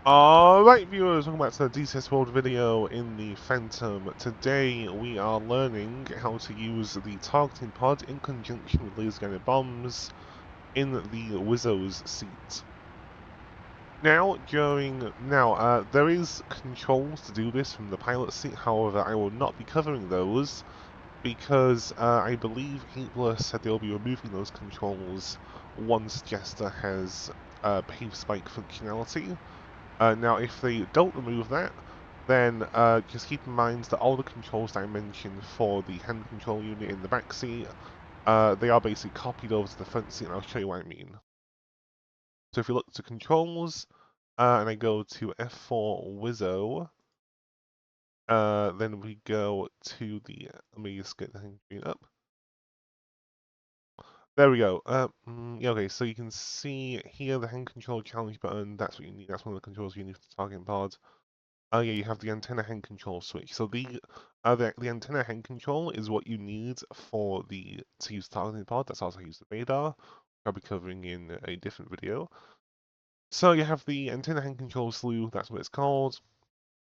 Alright viewers, welcome back to the DCS World video in the Phantom. Today we are learning how to use the targeting pod in conjunction with laser guided bombs in the WSO's seat. Now, there is controls to do this from the pilot seat, however I will not be covering those because I believe Heatblur said they'll be removing those controls once Jester has pave spike functionality. Now, if they don't remove that, then just keep in mind that all the controls that I mentioned for the hand control unit in the back seat, they are basically copied over to the front seat, and I'll show you what I mean. So if you look to controls, and I go to F4 WSO, then we go to the, let me just get the thing up. There we go. Yeah, okay, so you can see here the hand control challenge button, that's what you need, that's one of the controls you need for the targeting pod. Oh yeah, you have the antenna hand control switch. So the antenna hand control is what you need for to use targeting pod. That's also use the radar. I'll be covering in a different video. So you have the antenna hand control slew. That's what it's called.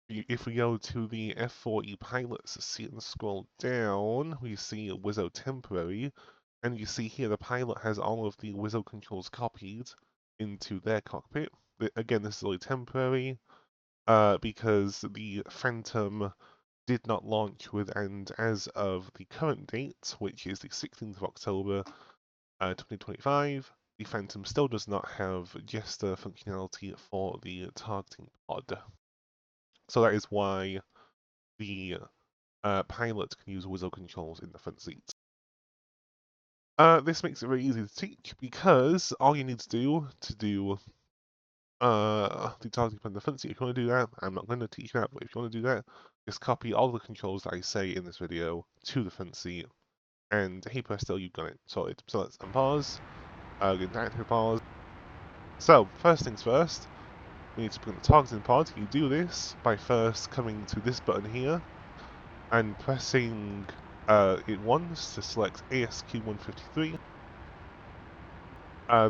If we go to the F4E pilots seat and scroll down, we see WSO temporary, and you see here the pilot has all of the WSO controls copied into their cockpit. Again, this is only temporary. Because the Phantom did not launch with, and as of the current date, which is the 16th of October 2025, the Phantom still does not have Jester functionality for the targeting pod. So that is why the pilot can use WSO controls in the front seat. This makes it very easy to teach because all you need to do the targeting plan defense. If you want to do that, I'm not going to teach that, but if you want to do that, just copy all the controls that I say in this video to the front seat, and hey presto, you've got it sorted. So let's unpause, get into active pause. So, first things first, we need to put in the targeting pod. You do this by first coming to this button here, and pressing it once to select ASQ153.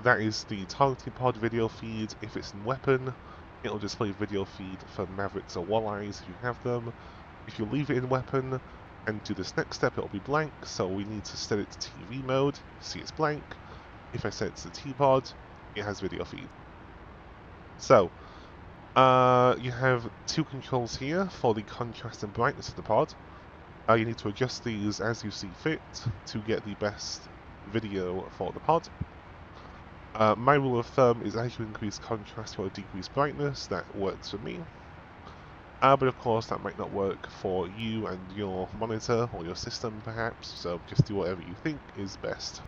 That is the targeting pod video feed. If it's in weapon, it'll display video feed for Mavericks or Walleyes if you have them. If you leave it in weapon and do this next step, it'll be blank, so we need to set it to TV mode. See, it's blank. If I set it to T-pod, it has video feed. So, you have two controls here for the contrast and brightness of the pod. You need to adjust these as you see fit to get the best video for the pod. My rule of thumb is as you increase contrast or decrease brightness, that works for me. But of course that might not work for you and your monitor or your system perhaps, so just do whatever you think is best.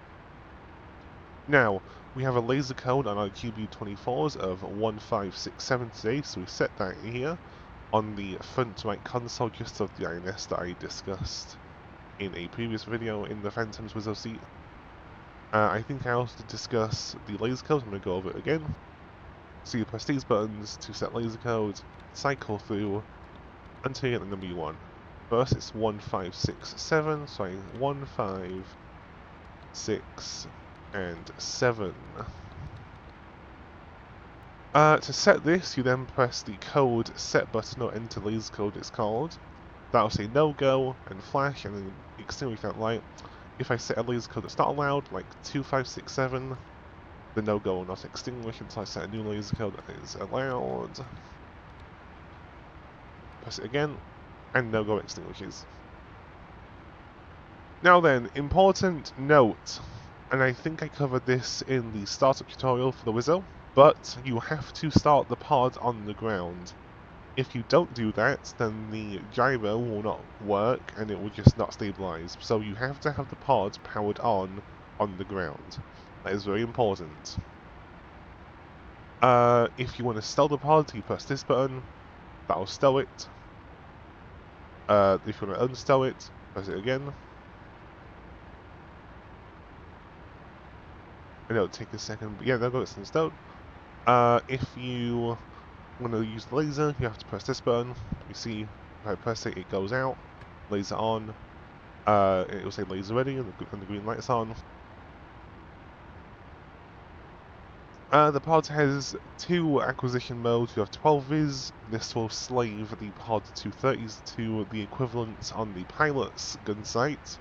Now, we have a laser code on our GBU24s of 1567 today, so we set that here on the front right console just of the INS that I discussed in a previous video in the Phantom's WSO seat. I think I also did discuss the laser code, I'm going to go over it again. So you press these buttons to set laser code, cycle through, until you get the number you want. First it's 1567, sorry, 1, 5, 6, and 7. To set this, you then press the code set button or enter laser code it's called. That'll say no go and flash and then extinguish that light. If I set a laser code that's not allowed, like 2567, the no go will not extinguish until I set a new laser code that is allowed. Press it again, and no go extinguishes. Now then, important note, and I think I covered this in the startup tutorial for the WSO, but you have to start the pod on the ground. If you don't do that, then the gyro will not work and it will just not stabilize. So you have to have the pod powered on the ground. That is very important. If you want to stow the pod, you press this button, that'll stow it. If you want to unstow it, press it again. And it'll take a second, but yeah, there goes it's unstowed. If you want to use the laser, you have to press this button. You see, if I press it, it goes out. Laser on. It will say laser ready, and the green light's on. The pod has two acquisition modes. You have 12 viz. This will slave the pod to 30 to the equivalent on the pilot's gun sight,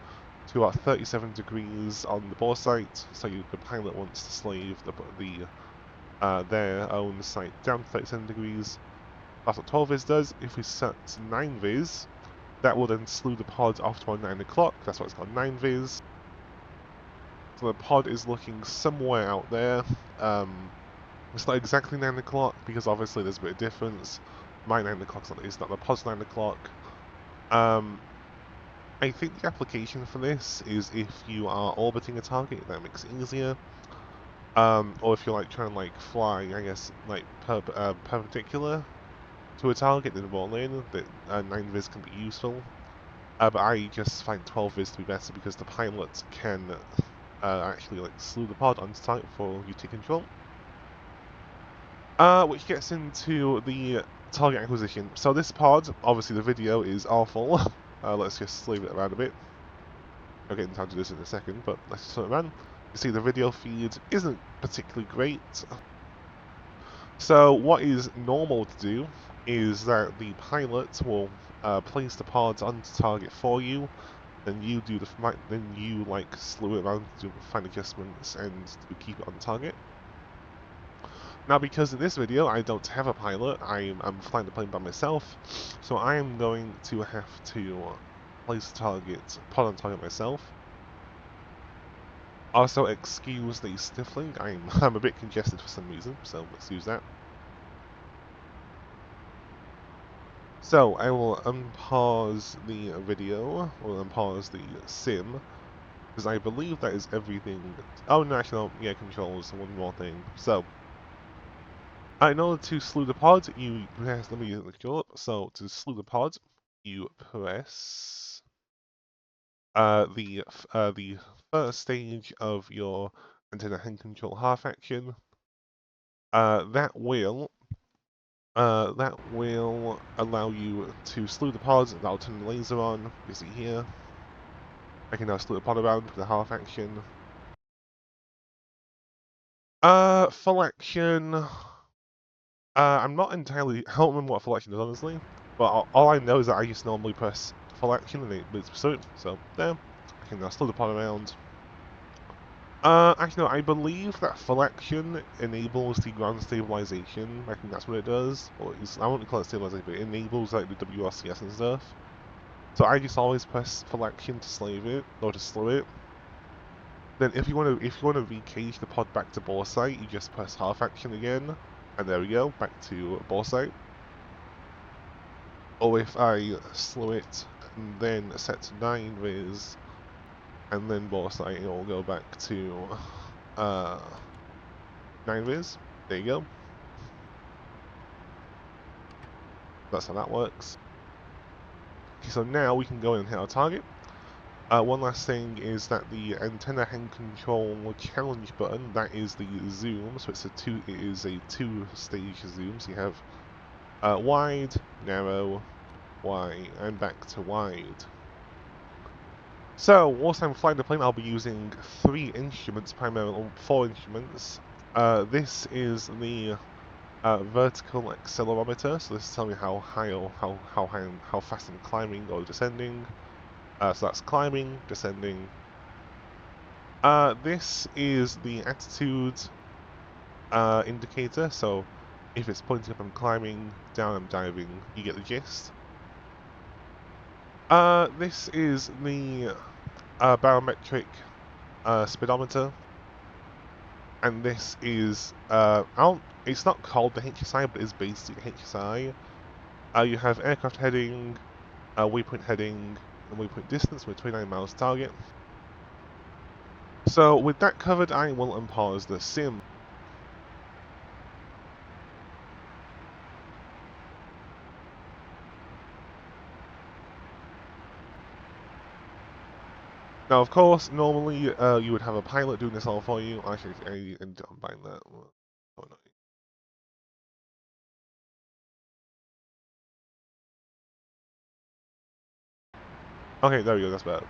to about 37 degrees on the bore sight. So the pilot wants to slave their own sight down to 37 degrees. That's what 12 viz does. If we set 9 viz, that will then slew the pod off to 9 o'clock. That's why it's called 9 viz. So the pod is looking somewhere out there. It's not exactly 9 o'clock because obviously there's a bit of difference. My 9 o'clock is not the pod's 9 o'clock. I think the application for this is if you are orbiting a target, that makes it easier. Or if you're like trying to like fly, I guess, like perpendicular to a target in roll in, that 9 viz can be useful. But I just find 12 viz to be better because the pilot can actually like slew the pod on target for you to control. Which gets into the target acquisition. So this pod, obviously the video is awful. Let's just leave it around a bit. I'll get into how to do this in a second, but let's just turn it around. You see the video feed isn't particularly great. So what is normal to do is that the pilot will place the pods onto target for you, then you do then you like slew it around to find adjustments and to keep it on target. Now, because in this video I don't have a pilot, I'm flying the plane by myself, so I am going to have to place the pod on target myself. Also, excuse the sniffling, I'm a bit congested for some reason, so excuse that. So, I will unpause the video, or unpause the sim, because I believe that is everything. Oh, no, actually, no, yeah, controls, one more thing. So, in order to slew the pod, you press, let me look it up. So to slew the pod, you press the first stage of your antenna hand control half action. That will allow you to slew the pod. That'll turn the laser on. You see here. I can now slew the pod around with the half action. Full action. I'm not entirely. I don't remember what full action is, honestly. But all I know is that I just normally press full action and it moves pursuit. So, there. I can now slow the pod around. Actually, no, I believe that full action enables the ground stabilization. I think that's what it does. Or at least, I won't call it stabilization, but it enables like the WSCS and stuff. So I just always press full action to slave it, or to slow it. Then if you want to recage the pod back to bore sight, you just press half action again. And there we go, back to bore sight. Or if I slow it and then set to 9 viz, and then bore sight, it will go back to 9 viz. There you go. That's how that works. Okay, so now we can go in and hit our target. One last thing is that the antenna hand control challenge button, that is the zoom, so it is a two-stage zoom. So you have wide, narrow, wide, and back to wide. So, whilst I'm flying the plane, I'll be using 3 instruments, primarily 4 instruments. This is the vertical accelerometer, so this is telling me how high or how fast I'm climbing or descending. So that's climbing, descending. This is the attitude indicator, so if it's pointing up I'm climbing, down I'm diving, you get the gist. This is the barometric speedometer, and this is it's not called the HSI, but it's basically HSI. You have aircraft heading, waypoint heading, and waypoint distance with 29 miles target. So with that covered, I will unpause the sim. Now, of course, normally you would have a pilot doing this all for you. Actually, I ended up buying that. Oh, no. Okay, there we go, that's better.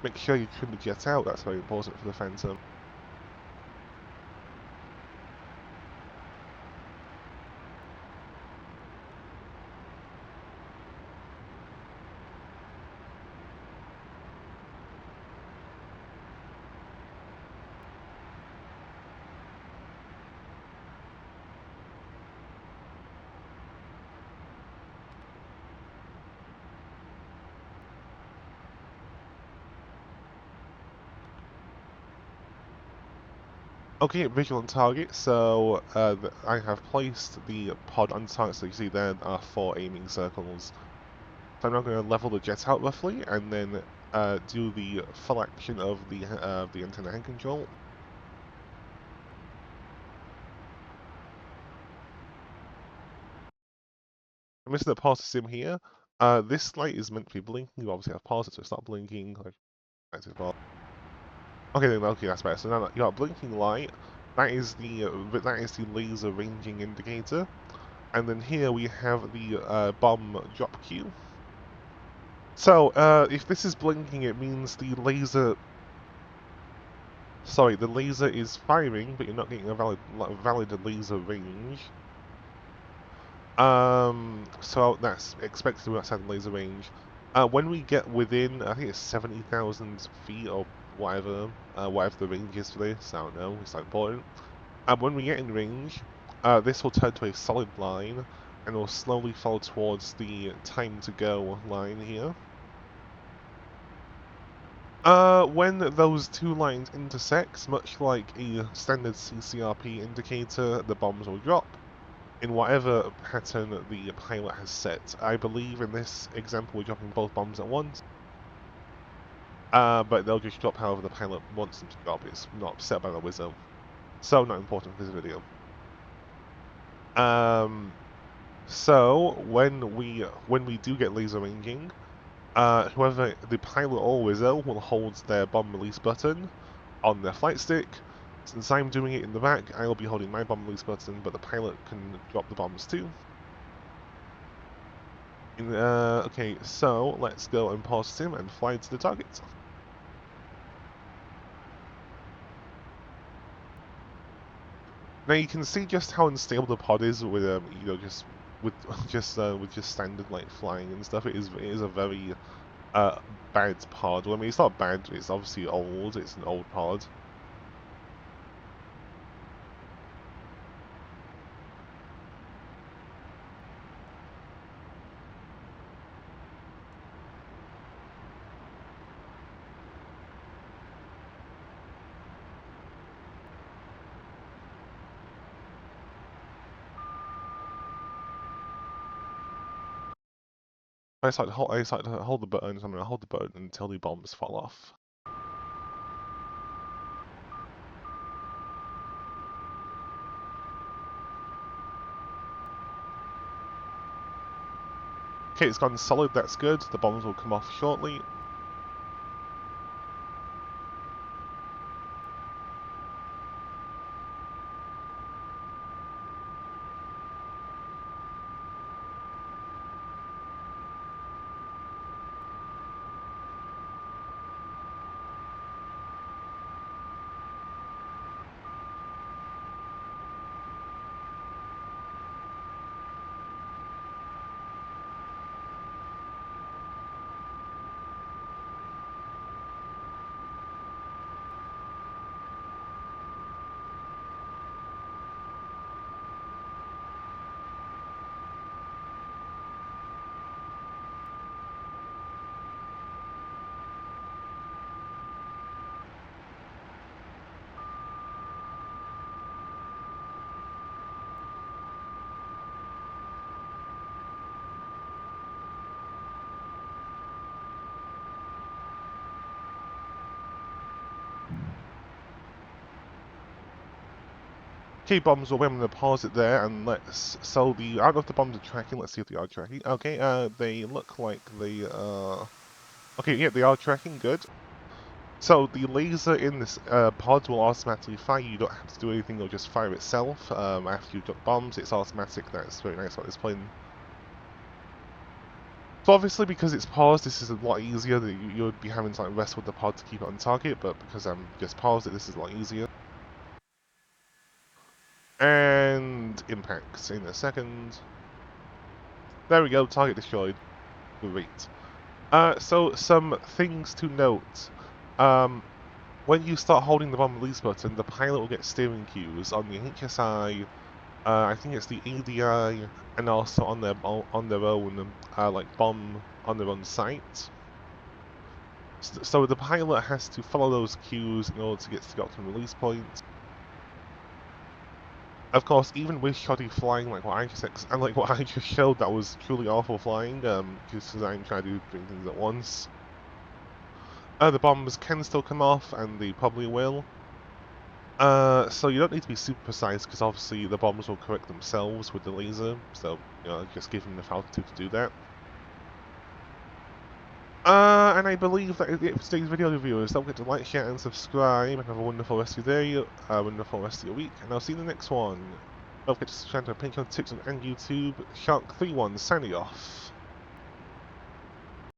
make sure you trim the jet out, that's very important for the Phantom. Okay, visual on target, so I have placed the pod on target, so you see there are 4 aiming circles. So I'm now going to level the jet out roughly, and then do the full action of the antenna hand control. I missed the pause sim here. This light is meant to be blinking. You obviously have paused it, so it's not blinking. Like, okay, then okay, that's better. So now you got a blinking light. That is the laser ranging indicator, and then here we have the bomb drop cue. So if this is blinking, it means the laser. Sorry, the laser is firing, but you're not getting a valid laser range. So that's expected to be outside the laser range. When we get within, I think it's 70,000 feet or whatever, whatever the range is for this, I don't know, it's not important. When we get in range, this will turn to a solid line, and will slowly fall towards the time to go line here. When those two lines intersect, much like a standard CCRP indicator, the bombs will drop in whatever pattern the pilot has set. I believe in this example we're dropping both bombs at once, but they'll just drop however the pilot wants them to drop. It's not set by the WSO, so not important for this video. So when we do get laser ranging, whoever the pilot or WSO will hold their bomb release button on their flight stick. Since I'm doing it in the back, I will be holding my bomb release button, but the pilot can drop the bombs too. Okay, so let's go and pause sim and fly to the target. Now you can see just how unstable the pod is with you know, just with just standard like flying and stuff. It is a very bad pod. Well, I mean, it's not bad. It's obviously old. It's an old pod. I just like to hold the button. So I'm gonna hold the button until the bombs fall off. Okay, it's gone solid. That's good. The bombs will come off shortly. Okay, bombs will I'm going to pause it there and let's. So I don't know if the bombs are tracking. Let's see if they are tracking. Okay, they look like they are. Okay, yeah, they are tracking. Good. So the laser in this pod will automatically fire. You don't have to do anything; it'll just fire itself. After you drop bombs, it's automatic. That's very nice about this plane. So obviously because it's paused, this is a lot easier. That you would be having to like wrestle with the pod to keep it on target, but because I'm just paused it, this is a lot easier. And impact in a second. There we go, target destroyed. Great. So some things to note. When you start holding the bomb release button, the pilot will get steering cues on the HSI. I think it's the ADI, and also on their own, like bomb on their own site. So the pilot has to follow those cues in order to get to the optimum release point. Of course, even with shoddy flying, like what I just showed, that was truly awful flying. Because I'm trying to do three things at once. The bombs can still come off, and they probably will. So you don't need to be super precise, because obviously the bombs will correct themselves with the laser. So just give them enough altitude to do that. And I believe that is it for today's video, viewers. Don't forget to like, share, and subscribe, and have a wonderful rest of your day, a wonderful rest of your week, and I'll see you in the next one. Don't forget to subscribe to my Patreon, TikTok, and YouTube. Shark31 signing off.